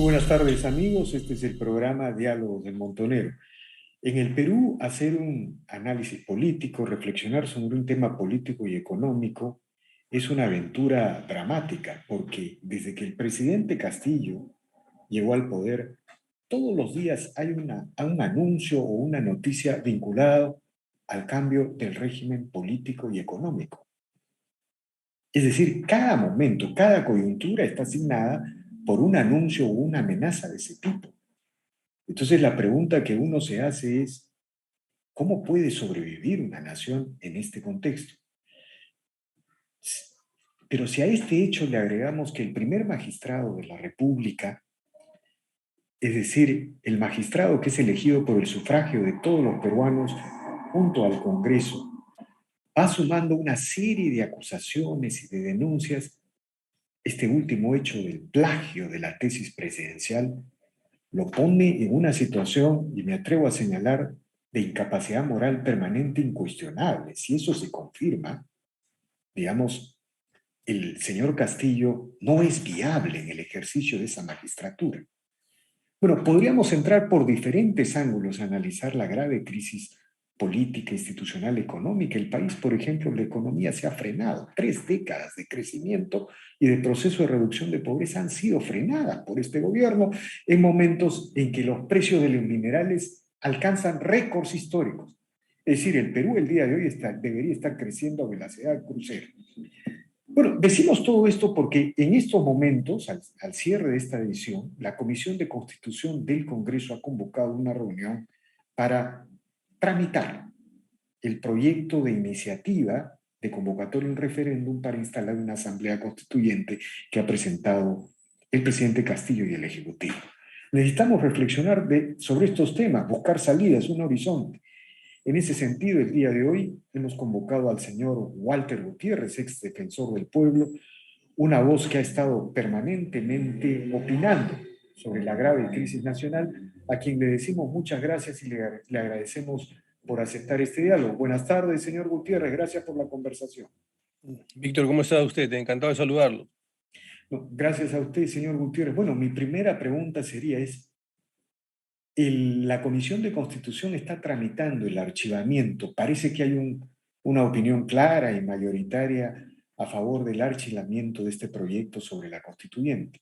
Muy buenas tardes, amigos. Este es el programa Diálogos del Montonero. En el Perú, hacer un análisis político, reflexionar sobre un tema político y económico es una aventura dramática, porque desde que el presidente Castillo llegó al poder, todos los días hay un anuncio o una noticia vinculado al cambio del régimen político y económico. Es decir, cada momento, cada coyuntura está asignada por un anuncio o una amenaza de ese tipo. Entonces la pregunta que uno se hace es, ¿cómo puede sobrevivir una nación en este contexto? Pero si a este hecho le agregamos que el primer magistrado de la República, es decir, el magistrado que es elegido por el sufragio de todos los peruanos junto al Congreso, va sumando una serie de acusaciones y de denuncias, este último hecho del plagio de la tesis presidencial lo pone en una situación, y me atrevo a señalar, de incapacidad moral permanente incuestionable. Si eso se confirma, digamos, el señor Castillo no es viable en el ejercicio de esa magistratura. Bueno, podríamos entrar por diferentes ángulos a analizar la grave crisis política, institucional, económica. El país, por ejemplo, la economía se ha frenado. 3 décadas de crecimiento y de proceso de reducción de pobreza han sido frenadas por este gobierno en momentos en que los precios de los minerales alcanzan récords históricos. Es decir, el Perú el día de hoy debería estar creciendo a velocidad crucero. Bueno, decimos todo esto porque en estos momentos, al cierre de esta edición, la Comisión de Constitución del Congreso ha convocado una reunión para tramitar el proyecto de iniciativa de convocatoria a un referéndum para instalar una asamblea constituyente que ha presentado el presidente Castillo y el Ejecutivo. Necesitamos reflexionar sobre estos temas, buscar salidas, un horizonte. En ese sentido, el día de hoy hemos convocado al señor Walter Gutiérrez, ex defensor del pueblo, una voz que ha estado permanentemente opinando sobre la grave crisis nacional, a quien le decimos muchas gracias y le agradecemos por aceptar este diálogo. Buenas tardes, señor Gutiérrez, gracias por la conversación. Víctor, ¿cómo está usted? Encantado de saludarlo. No, gracias a usted, señor Gutiérrez. Bueno, mi primera pregunta sería la Comisión de Constitución está tramitando el archivamiento. Parece que hay una opinión clara y mayoritaria a favor del archivamiento de este proyecto sobre la constituyente.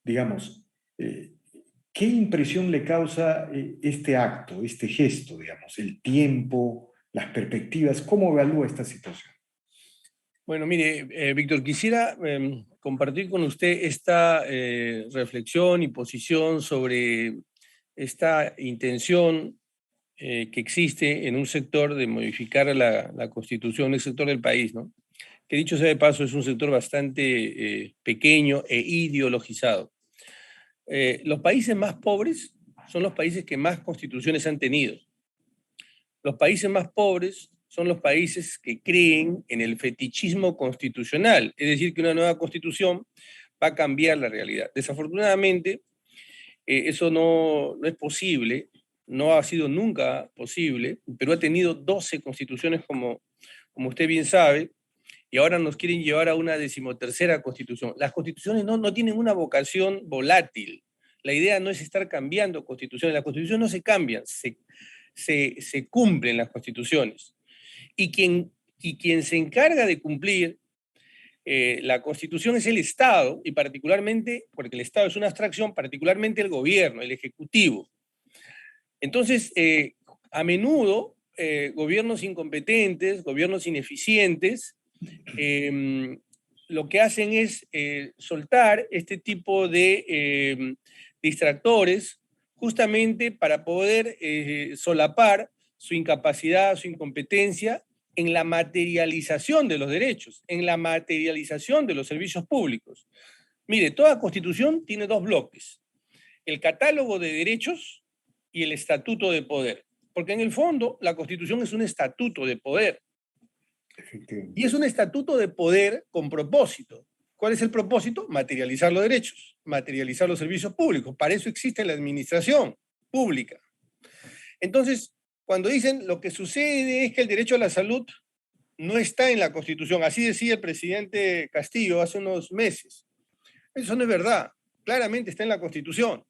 Digamos, eh, ¿qué impresión le causa este acto, este gesto, digamos, el tiempo, las perspectivas? ¿Cómo evalúa esta situación? Bueno, mire, Víctor, quisiera compartir con usted esta reflexión y posición sobre esta intención que existe en un sector de modificar la Constitución, el sector del país, ¿no? Que dicho sea de paso, es un sector bastante pequeño e ideologizado. Los países más pobres son los países que más constituciones han tenido. Los países más pobres son los países que creen en el fetichismo constitucional, es decir, que una nueva constitución va a cambiar la realidad. Desafortunadamente, eso no es posible, no ha sido nunca posible. Perú ha tenido 12 constituciones, como usted bien sabe, y ahora nos quieren llevar a una 13ª constitución. Las constituciones no tienen una vocación volátil. La idea no es estar cambiando constituciones. Las constituciones no se cambian, se cumplen las constituciones. Y quien se encarga de cumplir la Constitución es el Estado, y particularmente, porque el Estado es una abstracción, particularmente el gobierno, el Ejecutivo. Entonces, a menudo, gobiernos incompetentes, gobiernos ineficientes, lo que hacen es soltar este tipo de distractores justamente para poder solapar su incapacidad, su incompetencia en la materialización de los derechos, en la materialización de los servicios públicos. Mire, toda constitución tiene 2 bloques: el catálogo de derechos y el estatuto de poder, porque en el fondo la constitución es un estatuto de poder. Y es un estatuto de poder con propósito. ¿Cuál es el propósito? Materializar los derechos, materializar los servicios públicos. Para eso existe la administración pública. Entonces, cuando dicen lo que sucede es que el derecho a la salud no está en la Constitución, así decía el presidente Castillo hace unos meses. Eso no es verdad. claramente está en la Constitución,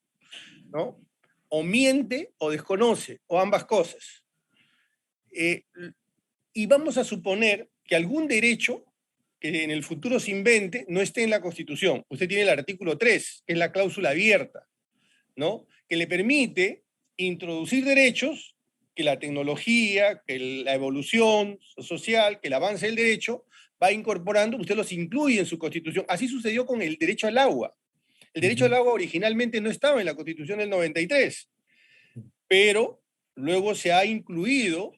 ¿no? O miente o desconoce, o ambas cosas. Y vamos a suponer que algún derecho que en el futuro se invente no esté en la Constitución. Usted tiene el artículo 3, que es la cláusula abierta, ¿no? Que le permite introducir derechos que la tecnología, que la evolución social, que el avance del derecho va incorporando, usted los incluye en su Constitución. Así sucedió con el derecho al agua. El derecho al agua originalmente no estaba en la Constitución del 93, pero luego se ha incluido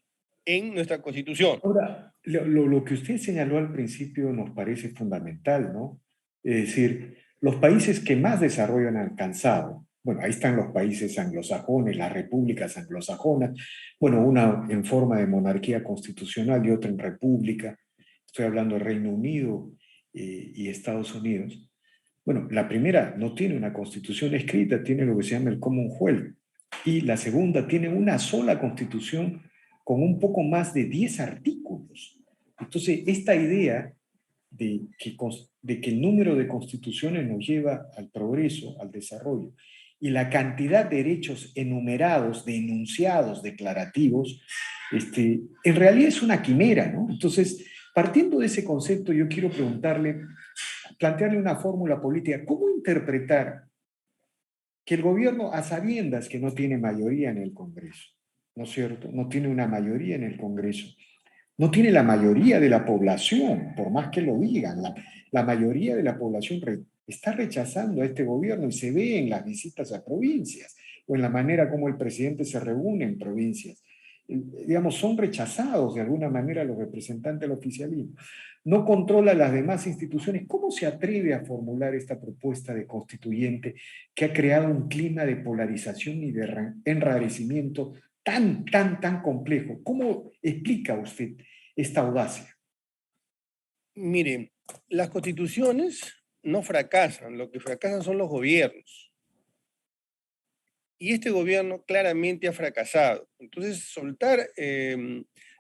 en nuestra Constitución. Ahora, lo que usted señaló al principio nos parece fundamental, ¿no? Es decir, los países que más desarrollo han alcanzado, bueno, ahí están los países anglosajones, las repúblicas anglosajonas, bueno, una en forma de monarquía constitucional y otra en república, estoy hablando del Reino Unido y Estados Unidos. Bueno, la primera no tiene una constitución escrita, tiene lo que se llama el Commonwealth, y la segunda tiene una sola constitución con un poco más de 10 artículos. Entonces, esta idea de que el número de constituciones nos lleva al progreso, al desarrollo, y la cantidad de derechos enumerados, de enunciados declarativos, en realidad es una quimera, ¿no? Entonces, partiendo de ese concepto, yo quiero plantearle una fórmula política. ¿Cómo interpretar que el gobierno, a sabiendas que no tiene mayoría en el Congreso, ¿no es cierto? No tiene una mayoría en el Congreso, no tiene la mayoría de la población, por más que lo digan, la mayoría de la población está rechazando a este gobierno y se ve en las visitas a provincias o en la manera como el presidente se reúne en provincias. Digamos, son rechazados de alguna manera los representantes del oficialismo. No controla las demás instituciones. ¿Cómo se atreve a formular esta propuesta de constituyente que ha creado un clima de polarización y de enrarecimiento tan complejo? ¿Cómo explica usted esta audacia? Mire, las constituciones no fracasan, lo que fracasan son los gobiernos. Y este gobierno claramente ha fracasado. Entonces, soltar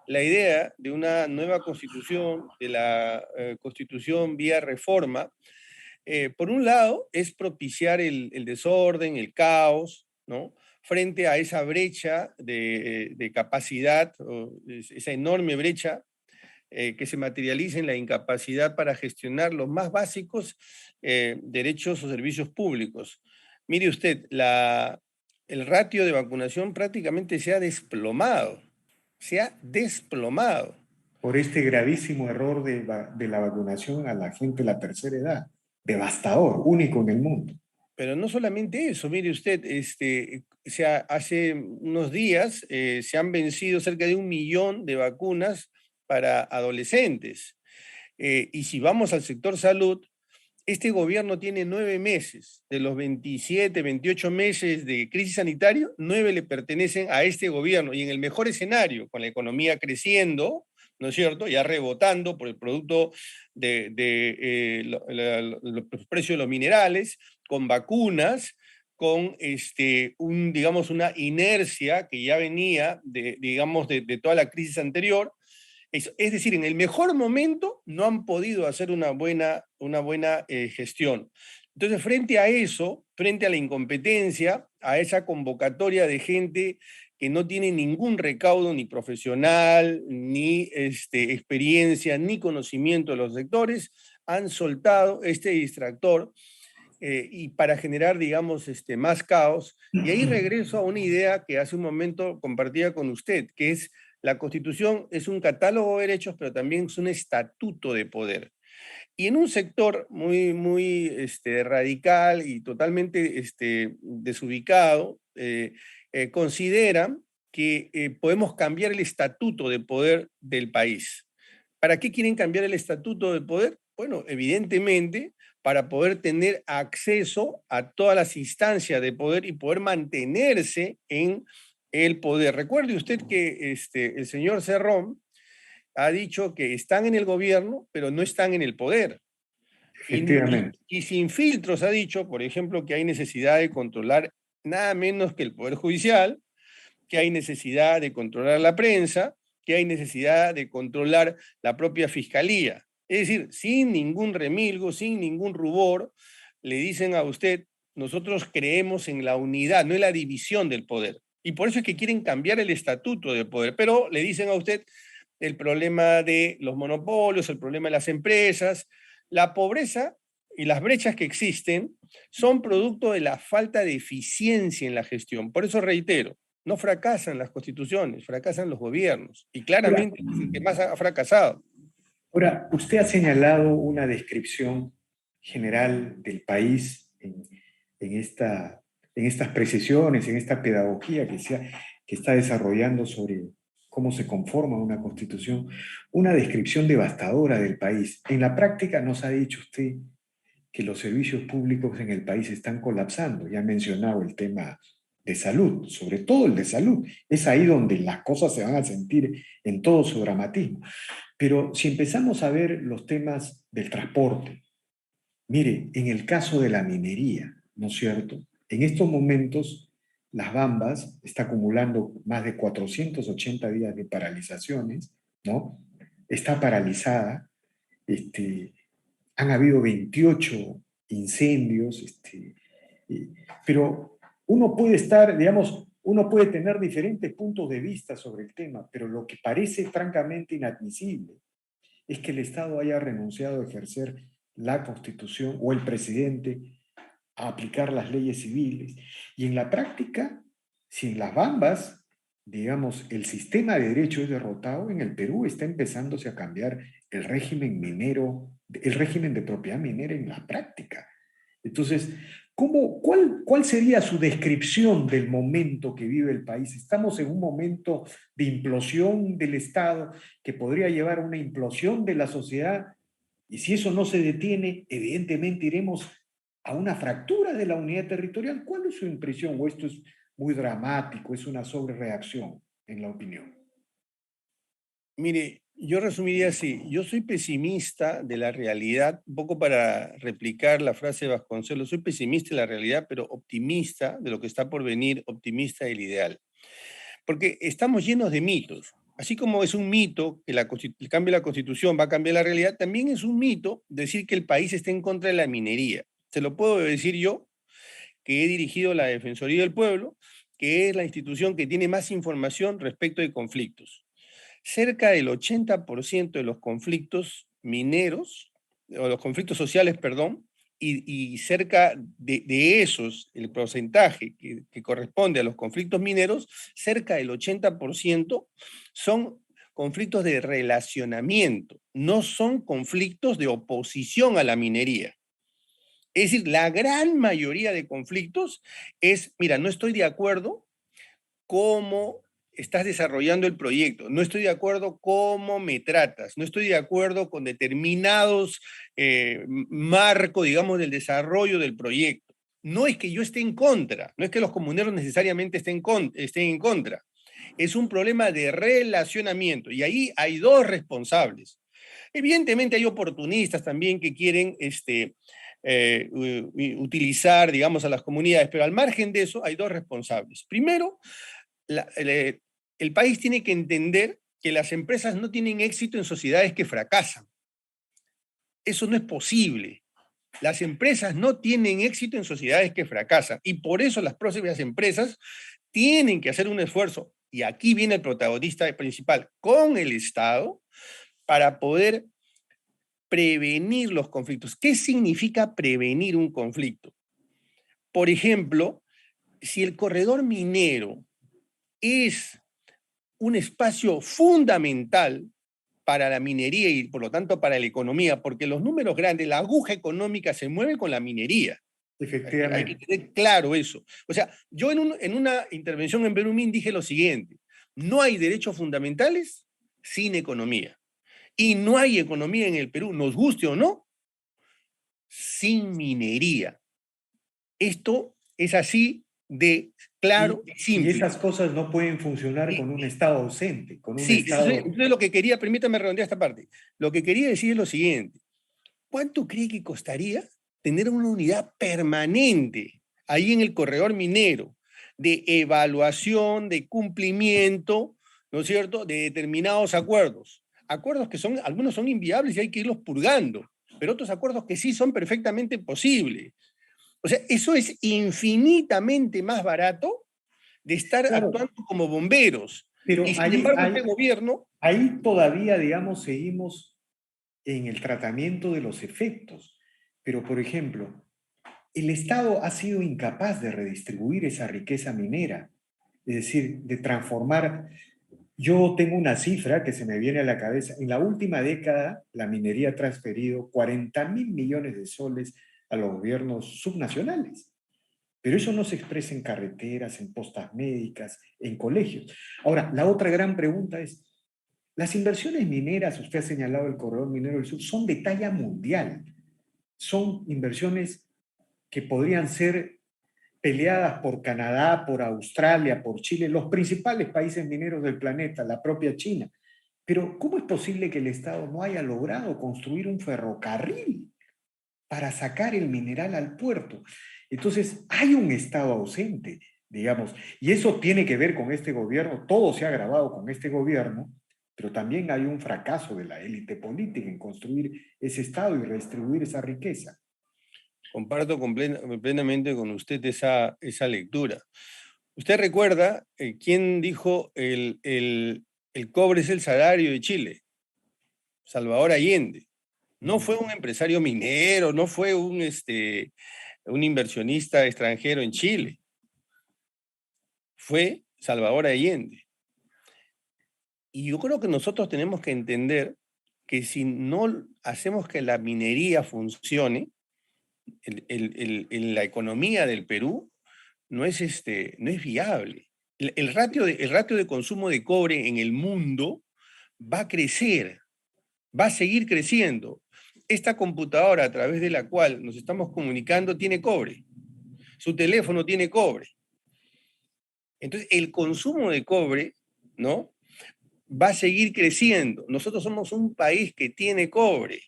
la idea de una nueva constitución, de la constitución vía reforma, por un lado, es propiciar el desorden, el caos, ¿no? Frente a esa brecha de capacidad, esa enorme brecha que se materializa en la incapacidad para gestionar los más básicos derechos o servicios públicos. Mire usted, el ratio de vacunación prácticamente se ha desplomado, se ha desplomado. Por este gravísimo error de la vacunación a la gente de la tercera edad, devastador, único en el mundo. Pero no solamente eso, mire usted, hace unos días se han vencido cerca de 1 millón de vacunas para adolescentes. Y si vamos al sector salud, este gobierno tiene 9 meses. De los 27, 28 meses de crisis sanitaria, 9 le pertenecen a este gobierno. Y en el mejor escenario, con la economía creciendo, ¿no es cierto? Ya rebotando por el producto los precios de los minerales, con vacunas, con digamos, una inercia que ya venía de toda la crisis anterior. Es decir, en el mejor momento no han podido hacer una buena gestión. Entonces, frente a eso, frente a la incompetencia, a esa convocatoria de gente que no tiene ningún recaudo ni profesional, ni experiencia, ni conocimiento de los sectores, han soltado este distractor y para generar, digamos, más caos. Y ahí regreso a una idea que hace un momento compartía con usted, que es la Constitución es un catálogo de derechos, pero también es un estatuto de poder. Y en un sector muy radical y totalmente desubicado, consideran que podemos cambiar el estatuto de poder del país. ¿Para qué quieren cambiar el estatuto de poder? Bueno, evidentemente para poder tener acceso a todas las instancias de poder y poder mantenerse en el poder. Recuerde usted que el señor Cerrón ha dicho que están en el gobierno, pero no están en el poder. Efectivamente. Y sin filtros ha dicho, por ejemplo, que hay necesidad de controlar nada menos que el Poder Judicial, que hay necesidad de controlar la prensa, que hay necesidad de controlar la propia fiscalía. Es decir, sin ningún remilgo, sin ningún rubor, le dicen a usted, nosotros creemos en la unidad, no en la división del poder. Y por eso es que quieren cambiar el estatuto del poder. Pero le dicen a usted el problema de los monopolios, el problema de las empresas, la pobreza y las brechas que existen son producto de la falta de eficiencia en la gestión. Por eso reitero, no fracasan las constituciones, fracasan los gobiernos. Y Ahora, claramente es el que más ha fracasado. ahora, usted ha señalado una descripción general del país en estas precisiones, en esta pedagogía que está desarrollando sobre cómo se conforma una constitución, una descripción devastadora del país. En la práctica nos ha dicho usted que los servicios públicos en el país están colapsando. Ya ha mencionado el tema de salud, sobre todo el de salud. Es ahí donde las cosas se van a sentir en todo su dramatismo. Pero si empezamos a ver los temas del transporte, mire, en el caso de la minería, ¿no es cierto? En estos momentos, las Bambas está acumulando más de 480 días de paralizaciones, ¿no? Está paralizada, este, han habido 28 incendios, eh, pero uno puede estar, digamos, uno puede tener diferentes puntos de vista sobre el tema, pero lo que parece francamente inadmisible es que el Estado haya renunciado a ejercer la Constitución o el presidente a aplicar las leyes civiles. Y en la práctica, si en las Bambas, digamos, el sistema de derecho es derrotado, en el Perú está empezándose a cambiar el régimen minero, el régimen de propiedad minera en la práctica. Entonces, cuál sería su descripción del momento que vive el país? Estamos en un momento de implosión del Estado que podría llevar a una implosión de la sociedad, y si eso no se detiene, evidentemente iremos a una fractura de la unidad territorial. ¿Cuál es su impresión? ¿O esto es muy dramático, es una sobrereacción, en la opinión? Mire, yo resumiría así, yo soy pesimista de la realidad, un poco para replicar la frase de Vasconcelos, soy pesimista de la realidad, pero optimista de lo que está por venir, optimista del ideal. Porque estamos llenos de mitos. Así como es un mito que el cambio de la Constitución va a cambiar la realidad, también es un mito decir que el país está en contra de la minería. Se lo puedo decir yo, que he dirigido la Defensoría del Pueblo, que es la institución que tiene más información respecto de conflictos. Cerca del 80% de los conflictos mineros, o los conflictos sociales, perdón, y cerca de esos, el porcentaje que corresponde a los conflictos mineros, cerca del 80% son conflictos de relacionamiento, no son conflictos de oposición a la minería. Es decir, la gran mayoría de conflictos es, mira, no estoy de acuerdo cómo estás desarrollando el proyecto, no estoy de acuerdo cómo me tratas, no estoy de acuerdo con determinados marcos, digamos, del desarrollo del proyecto. No es que yo esté en contra, no es que los comuneros necesariamente estén en contra, es un problema de relacionamiento y ahí hay dos responsables. Evidentemente hay oportunistas también que quieren utilizar, digamos, a las comunidades, pero al margen de eso hay dos responsables. Primero, el país tiene que entender que las empresas no tienen éxito en sociedades que fracasan. Eso no es posible. Las empresas no tienen éxito en sociedades que fracasan y por eso las próximas empresas tienen que hacer un esfuerzo, y aquí viene el protagonista principal, con el Estado, para poder prevenir los conflictos. ¿Qué significa prevenir un conflicto? Por ejemplo, si el corredor minero es un espacio fundamental para la minería y por lo tanto para la economía, porque los números grandes, la aguja económica se mueve con la minería. Hay que Efectivamente. tener claro eso. O sea, yo en una intervención en Berumín dije lo siguiente: no hay derechos fundamentales sin economía. Y no hay economía en el Perú, nos guste o no, sin minería. Esto es así de claro y Y simple. esas cosas no pueden funcionar con un Estado ausente, con un Sí, Estado... entonces lo que quería, permítame redondear esta parte, lo que quería decir es lo siguiente: ¿cuánto cree que costaría tener una unidad permanente ahí en el corredor minero de evaluación, de cumplimiento, ¿no es cierto?, de determinados acuerdos? Acuerdos que son, algunos son inviables y hay que irlos purgando, pero otros acuerdos que sí son perfectamente posibles. O sea, eso es infinitamente más barato de estar Claro, actuando como bomberos. pero Y sin embargo, este gobierno, ahí todavía, digamos, seguimos en el tratamiento de los efectos. Pero, por ejemplo, el Estado ha sido incapaz de redistribuir esa riqueza minera, es decir, de transformar. Yo tengo una cifra que se me viene a la cabeza. En la última década, la minería ha transferido 40.000 millones de soles a los gobiernos subnacionales. Pero eso no se expresa en carreteras, en postas médicas, en colegios. Ahora, la otra gran pregunta es, las inversiones mineras, usted ha señalado el corredor minero del sur, son de talla mundial. Son inversiones que podrían ser peleadas por Canadá, por Australia, por Chile, los principales países mineros del planeta, la propia China. Pero ¿cómo es posible que el Estado no haya logrado construir un ferrocarril para sacar el mineral al puerto? Entonces, hay un Estado ausente, digamos, y eso tiene que ver con este gobierno, todo se ha agravado con este gobierno, pero también hay un fracaso de la élite política en construir ese Estado y redistribuir esa riqueza. comparto plenamente con usted esa lectura. ¿Usted recuerda quién dijo el cobre es el salario de Chile? Salvador Allende. No fue un empresario minero, no fue un inversionista extranjero en Chile. Fue Salvador Allende. Y yo creo que nosotros tenemos que entender que si no hacemos que la minería funcione, la economía del Perú no es viable. El ratio de consumo de cobre en el mundo va a crecer, va a seguir creciendo. Esta computadora a través de la cual nos estamos comunicando tiene cobre. Su teléfono tiene cobre. Entonces, el consumo de cobre, ¿no? Va a seguir creciendo. Nosotros somos un país que tiene cobre.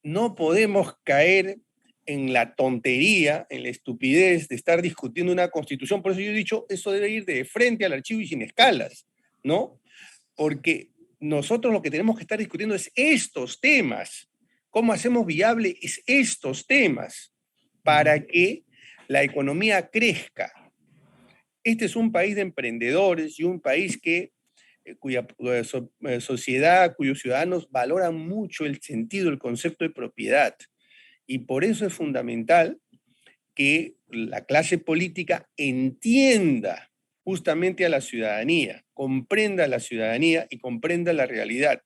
No podemos caer en la tontería, en la estupidez de estar discutiendo una constitución. Por eso yo he dicho, eso debe ir de frente al archivo y sin escalas, ¿no? Porque nosotros lo que tenemos que estar discutiendo es estos temas. ¿Cómo hacemos viable estos temas para que la economía crezca? Este es un país de emprendedores y un país cuya sociedad, cuyos ciudadanos valoran mucho el sentido, el concepto de propiedad. Y por eso es fundamental que la clase política entienda justamente a la ciudadanía, comprenda a la ciudadanía y comprenda la realidad.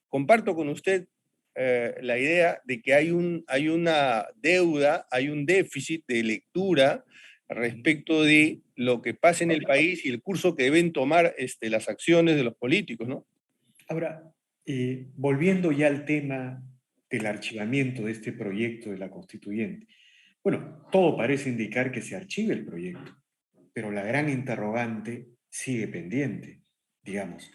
Comparto con usted la idea de que hay una deuda, hay un déficit de lectura respecto de lo que pasa en el país y el curso que deben tomar las acciones de los políticos, ¿no? Ahora, volviendo ya al tema del archivamiento de este proyecto de la constituyente. Bueno, todo parece indicar que se archive el proyecto, pero la gran interrogante sigue pendiente, digamos.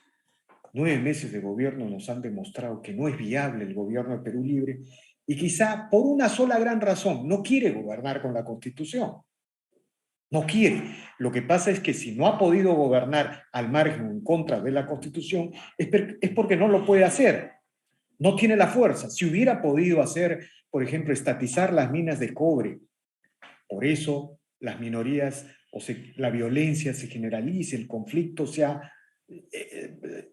9 meses de gobierno nos han demostrado que no es viable el gobierno de Perú Libre y quizá por una sola gran razón, no quiere gobernar con la Constitución. No quiere. Lo que pasa es que si no ha podido gobernar al margen o en contra de la Constitución, es porque no lo puede hacer. No tiene la fuerza. Si hubiera podido hacer, por ejemplo, estatizar las minas de cobre, por eso las minorías la violencia se generaliza, el conflicto se ha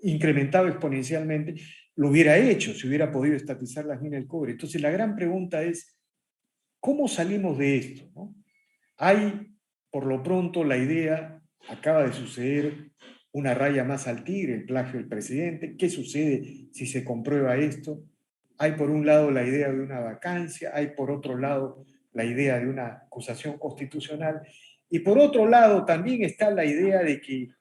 incrementado exponencialmente, lo hubiera hecho si hubiera podido estatizar las minas de cobre. Entonces la gran pregunta es, ¿cómo salimos de esto? ¿No? Hay, por lo pronto, la idea, acaba de suceder una raya más al tigre, el plagio del presidente. ¿Qué sucede si se comprueba esto? Hay por un lado la idea de una vacancia, hay por otro lado la idea de una acusación constitucional y por otro lado también está la idea de que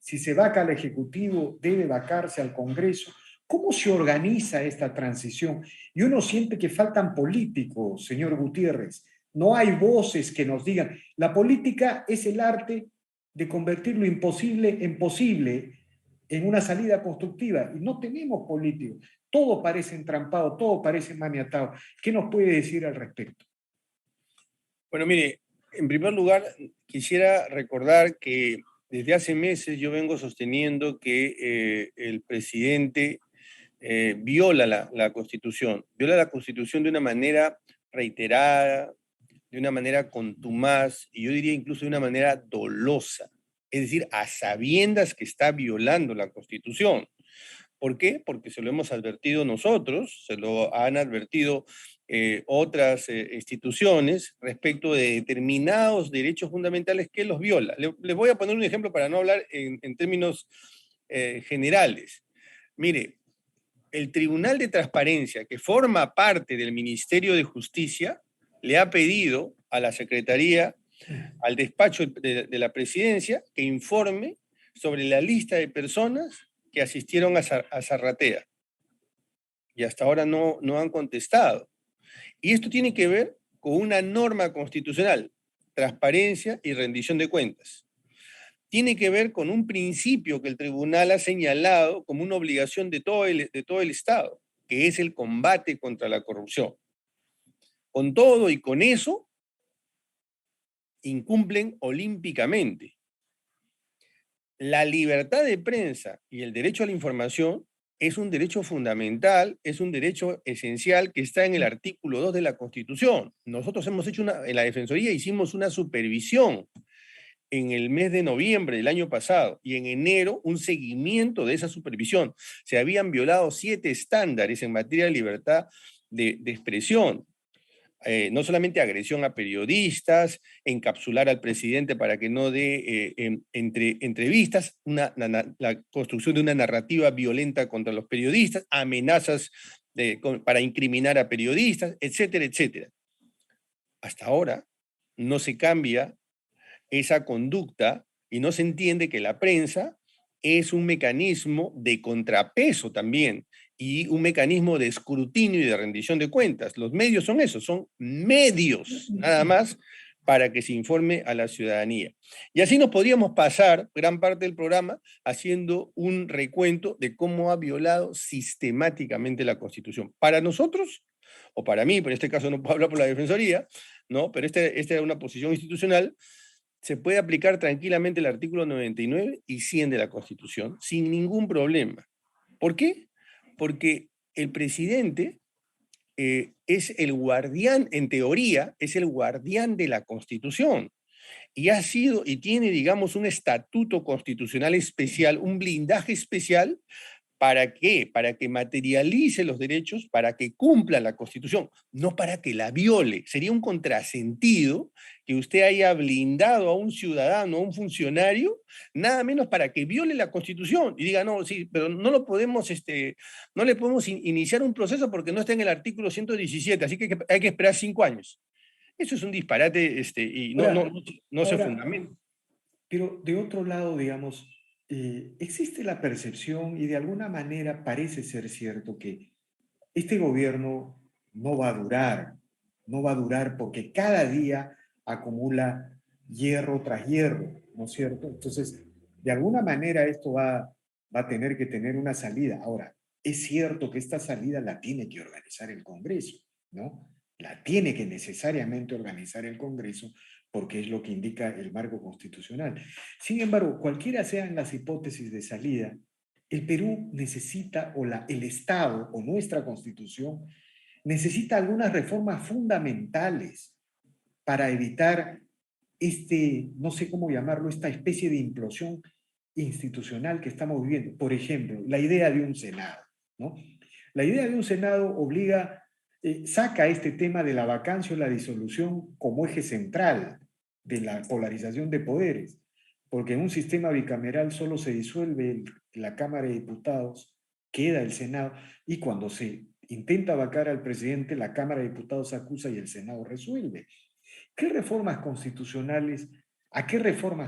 si se vaca al Ejecutivo, debe vacarse al Congreso. ¿Cómo se organiza esta transición? Y uno siente que faltan políticos, señor Gutiérrez. No hay voces que nos digan. La política es el arte de convertir lo imposible en posible, en una salida constructiva. Y no tenemos políticos. Todo parece entrampado, todo parece maniatado. ¿Qué nos puede decir al respecto? Bueno, mire, en primer lugar, quisiera recordar que desde hace meses yo vengo sosteniendo que el presidente viola la Constitución de una manera reiterada, de una manera contumaz y yo diría incluso de una manera dolosa, es decir, a sabiendas que está violando la Constitución. ¿Por qué? Porque se lo hemos advertido nosotros, se lo han advertido otras instituciones respecto de determinados derechos fundamentales que los viola. Les voy a poner un ejemplo para no hablar en términos generales. Mire, el Tribunal de Transparencia, que forma parte del Ministerio de Justicia, le ha pedido a la Secretaría, al despacho de la Presidencia, que informe sobre la lista de personas que asistieron a Zarratea. Y hasta ahora no han contestado. Y esto tiene que ver con una norma constitucional, transparencia y rendición de cuentas. Tiene que ver con un principio que el tribunal ha señalado como una obligación de todo el Estado, que es el combate contra la corrupción. Con todo y con eso, incumplen olímpicamente. La libertad de prensa y el derecho a la información es un derecho fundamental, es un derecho esencial que está en el artículo 2 de la Constitución. Nosotros hemos hecho en la Defensoría hicimos una supervisión en el mes de noviembre del año pasado y en enero un seguimiento de esa supervisión. Se habían violado 7 estándares en materia de libertad de expresión. No solamente agresión a periodistas, encapsular al presidente para que no dé entrevistas, la construcción de una narrativa violenta contra los periodistas, amenazas para incriminar a periodistas, etcétera, etcétera. Hasta ahora no se cambia esa conducta y no se entiende que la prensa es un mecanismo de contrapeso también y un mecanismo de escrutinio y de rendición de cuentas. Los medios son eso, son medios nada más para que se informe a la ciudadanía. Y así nos podríamos pasar gran parte del programa haciendo un recuento de cómo ha violado sistemáticamente la Constitución. Para nosotros, o para mí, pero en este caso no puedo hablar por la Defensoría, ¿no? Pero esta era una posición institucional, se puede aplicar tranquilamente el artículo 99 y 100 de la Constitución sin ningún problema. ¿Por qué? Porque el presidente es el guardián, en teoría, es el guardián de la Constitución. Y ha sido y tiene, digamos, un estatuto constitucional especial, un blindaje especial. ¿Para qué? Para que materialice los derechos, para que cumpla la Constitución, no para que la viole. Sería un contrasentido que usted haya blindado a un ciudadano, a un funcionario, nada menos para que viole la Constitución y diga, no, sí, pero no lo podemos, no le podemos iniciar un proceso porque no está en el artículo 117, así que hay que esperar 5 años. Eso es un disparate y no se fundamenta. Pero de otro lado, digamos, existe la percepción y de alguna manera parece ser cierto que este gobierno no va a durar, no va a durar porque cada día acumula hierro tras hierro, ¿no es cierto? Entonces, de alguna manera esto va a tener que tener una salida. Ahora, es cierto que esta salida la tiene que organizar el Congreso, ¿no? La tiene que necesariamente organizar el Congreso porque es lo que indica el marco constitucional. Sin embargo, cualquiera sean las hipótesis de salida, el Perú necesita, el Estado o nuestra Constitución necesita algunas reformas fundamentales para evitar no sé cómo llamarlo, esta especie de implosión institucional que estamos viviendo. Por ejemplo, la idea de un Senado, ¿no? La idea de un Senado saca este tema de la vacancia o la disolución como eje central de la polarización de poderes, porque en un sistema bicameral solo se disuelve la Cámara de Diputados, queda el Senado, y cuando se intenta vacar al presidente, la Cámara de Diputados acusa y el Senado resuelve. ¿A qué reformas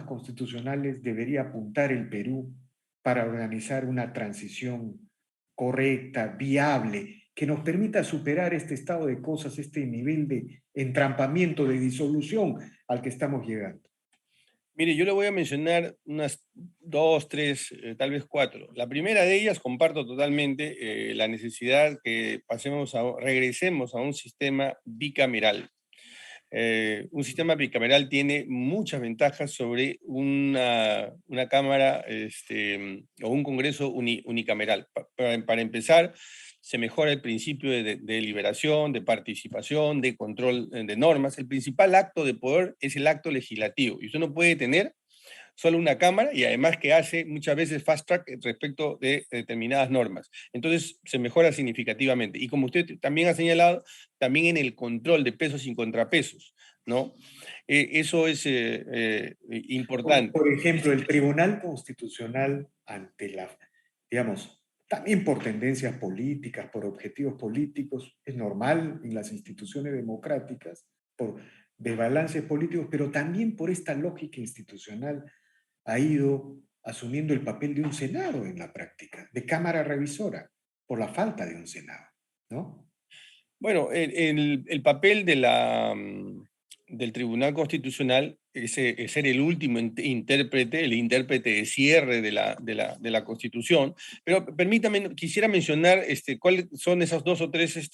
constitucionales debería apuntar el Perú para organizar una transición correcta, viable, que nos permita superar este estado de cosas, este nivel de entrampamiento, de disolución al que estamos llegando? Mire, yo le voy a mencionar unas 2, 3, tal vez 4. La primera de ellas, comparto totalmente la necesidad que regresemos a un sistema bicameral. un sistema bicameral tiene muchas ventajas sobre una Cámara o un Congreso unicameral. Para empezar, se mejora el principio de deliberación, de participación, de control de normas. El principal acto de poder es el acto legislativo, y usted no puede tener solo una Cámara, y además que hace muchas veces fast track respecto de determinadas normas. Entonces se mejora significativamente. Y como usted también ha señalado, también en el control de pesos y contrapesos, ¿no? Eso es importante. Por ejemplo, el Tribunal Constitucional ante la, digamos, también por tendencias políticas, por objetivos políticos, es normal en las instituciones democráticas, por desbalances políticos, pero también por esta lógica institucional ha ido asumiendo el papel de un Senado en la práctica, de Cámara Revisora, por la falta de un Senado, ¿no? Bueno, el papel del Tribunal Constitucional es ser el último intérprete, el intérprete de cierre de la Constitución, pero permítame, quisiera mencionar cuáles son esos dos o tres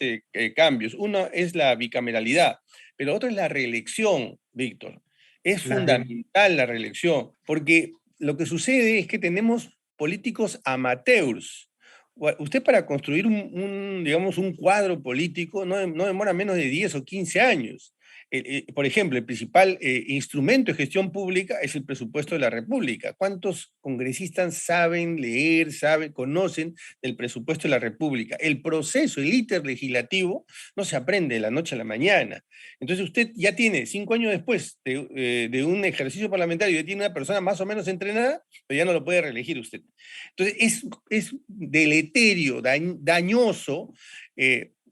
cambios. Uno es la bicameralidad, pero otro es la reelección, Víctor. Es fundamental la reelección, porque lo que sucede es que tenemos políticos amateurs. Usted, para construir digamos, un cuadro político no demora menos de 10 o 15 años. Por ejemplo, el principal instrumento de gestión pública es el presupuesto de la República. ¿Cuántos congresistas saben leer, conocen el presupuesto de la República? El proceso, el íter legislativo, no se aprende de la noche a la mañana. Entonces usted ya tiene 5 años después de un ejercicio parlamentario, ya tiene una persona más o menos entrenada, pero ya no lo puede reelegir usted. Entonces es deleterio, dañoso,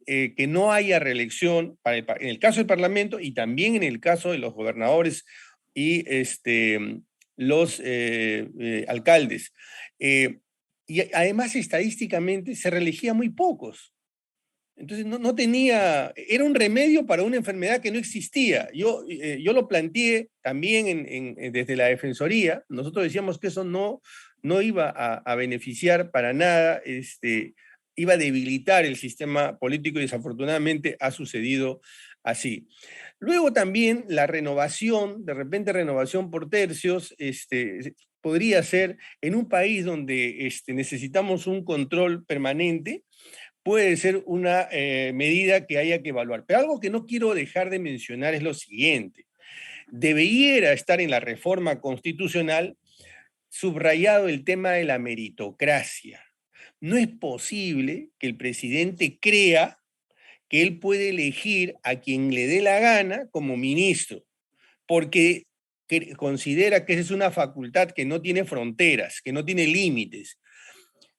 que no haya reelección en el caso del Parlamento y también en el caso de los gobernadores y los alcaldes. Y además, estadísticamente, se reelegía muy pocos. Entonces no tenía, era un remedio para una enfermedad que no existía. Yo lo planteé también desde la Defensoría. Nosotros decíamos que eso no iba a beneficiar para nada, iba a debilitar el sistema político, y desafortunadamente ha sucedido así. Luego también la renovación, de repente renovación por tercios, podría ser en un país donde necesitamos un control permanente, puede ser una medida que haya que evaluar. Pero algo que no quiero dejar de mencionar es lo siguiente. Debiera estar en la reforma constitucional subrayado el tema de la meritocracia. No es posible que el presidente crea que él puede elegir a quien le dé la gana como ministro, porque considera que esa es una facultad que no tiene fronteras, que no tiene límites.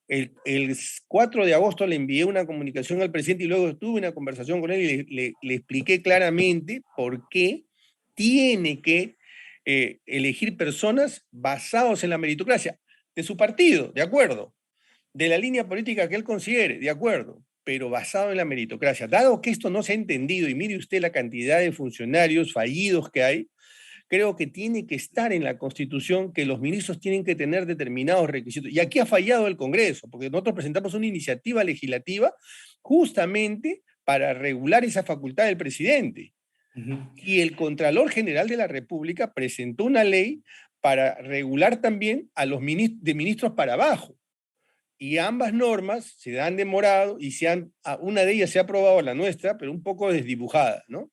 El 4 de agosto le envié una comunicación al presidente y luego tuve una conversación con él y le expliqué claramente por qué tiene que elegir personas basados en la meritocracia de su partido, de acuerdo, de la línea política que él considere, de acuerdo, pero basado en la meritocracia. Dado que esto no se ha entendido, y mire usted la cantidad de funcionarios fallidos que hay, creo que tiene que estar en la Constitución que los ministros tienen que tener determinados requisitos. Y aquí ha fallado el Congreso, porque nosotros presentamos una iniciativa legislativa justamente para regular esa facultad del presidente. Y el Contralor General de la República presentó una ley para regular también a los ministros para abajo. Y ambas normas se han demorado y una de ellas se ha aprobado, la nuestra, pero un poco desdibujada, ¿no?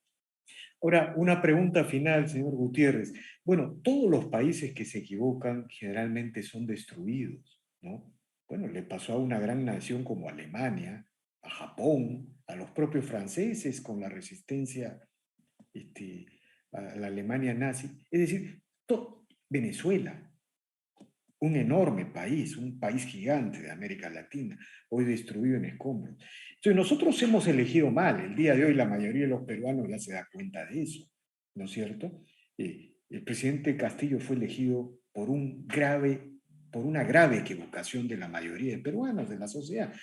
Ahora, una pregunta final, señor Gutiérrez. Bueno, todos los países que se equivocan generalmente son destruidos, ¿no? Bueno, le pasó a una gran nación como Alemania, a Japón, a los propios franceses con la resistencia a la Alemania nazi. Es decir, Venezuela, un enorme país, un país gigante de América Latina, hoy destruido en escombros. Entonces, nosotros hemos elegido mal. El día de hoy la mayoría de los peruanos ya se da cuenta de eso, ¿no es cierto? El presidente Castillo fue elegido por una grave equivocación de la mayoría de peruanos, de la sociedad.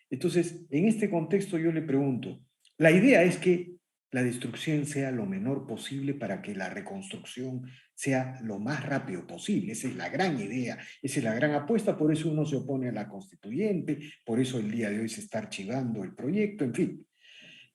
Entonces, en este contexto yo le pregunto, la idea es que la destrucción sea lo menor posible para que la reconstrucción sea lo más rápido posible. Esa es la gran idea, esa es la gran apuesta, por eso uno se opone a la constituyente, por eso el día de hoy se está archivando el proyecto, en fin.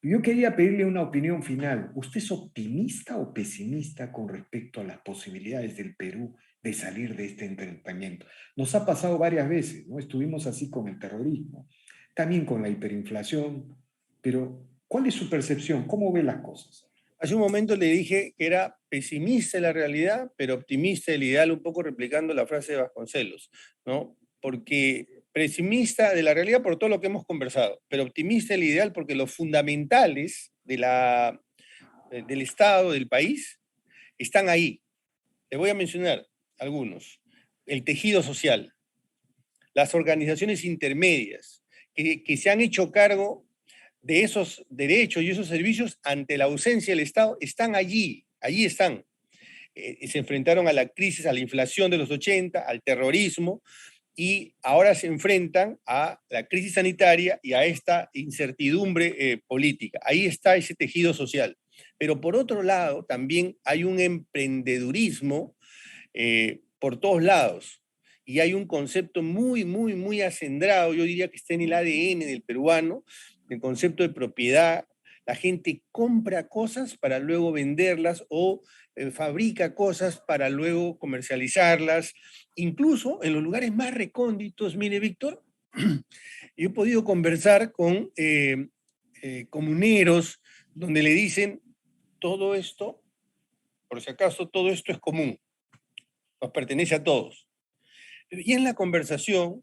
Yo quería pedirle una opinión final. ¿Usted es optimista o pesimista con respecto a las posibilidades del Perú de salir de este enfrentamiento? Nos ha pasado varias veces, ¿no? Estuvimos así con el terrorismo, también con la hiperinflación, pero ¿cuál es su percepción? ¿Cómo ve las cosas? Hace un momento le dije que era pesimista de la realidad, pero optimista del ideal, un poco replicando la frase de Vasconcelos, ¿no? Porque pesimista de la realidad por todo lo que hemos conversado, pero optimista del ideal porque los fundamentales del Estado, del país, están ahí. Le voy a mencionar algunos. El tejido social, las organizaciones intermedias, que se han hecho cargo de esos derechos y esos servicios ante la ausencia del Estado, están allí están. Se enfrentaron a la crisis, a la inflación de los 80, al terrorismo, y ahora se enfrentan a la crisis sanitaria y a esta incertidumbre política. Ahí está ese tejido social. Pero por otro lado, también hay un emprendedurismo por todos lados. Y hay un concepto muy acendrado, yo diría que está en el ADN del peruano, el concepto de propiedad. La gente compra cosas para luego venderlas o fabrica cosas para luego comercializarlas. Incluso en los lugares más recónditos, mire, Víctor, yo he podido conversar con comuneros donde le dicen, todo esto, por si acaso, todo esto es común, nos pertenece a todos. Y en la conversación,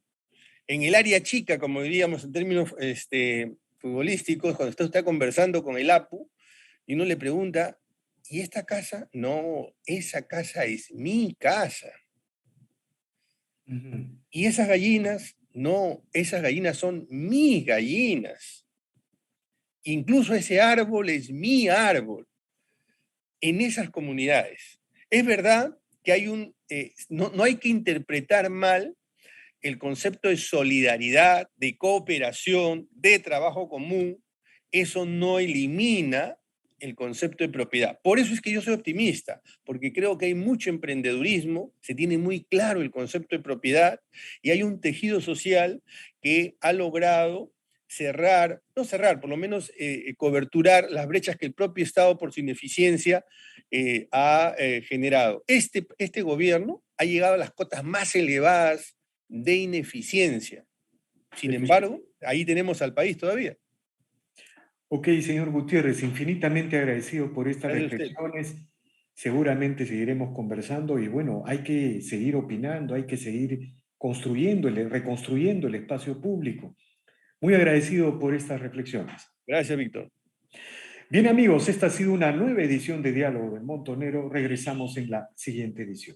en el área chica, como diríamos en términos futbolísticos, cuando usted está conversando con el APU, y uno le pregunta, ¿y esta casa? No, esa casa es mi casa. Ujú. ¿Y esas gallinas? No, esas gallinas son mis gallinas. Incluso ese árbol es mi árbol. En esas comunidades. Es verdad que no hay que interpretar mal el concepto de solidaridad, de cooperación, de trabajo común. Eso no elimina el concepto de propiedad. Por eso es que yo soy optimista, porque creo que hay mucho emprendedurismo, se tiene muy claro el concepto de propiedad y hay un tejido social que ha logrado no cerrar, por lo menos coberturar las brechas que el propio Estado por su ineficiencia ha generado. Este gobierno ha llegado a las cotas más elevadas de ineficiencia. Sin embargo, ahí tenemos al país todavía. Ok, señor Gutiérrez, infinitamente agradecido por estas Gracias a usted. reflexiones. Seguramente seguiremos conversando y bueno, hay que seguir opinando, hay que seguir construyendo, reconstruyendo el espacio público. Muy agradecido por estas reflexiones. Gracias, Víctor. Bien amigos, esta ha sido una nueva edición de Diálogo del Montonero. Regresamos en la siguiente edición.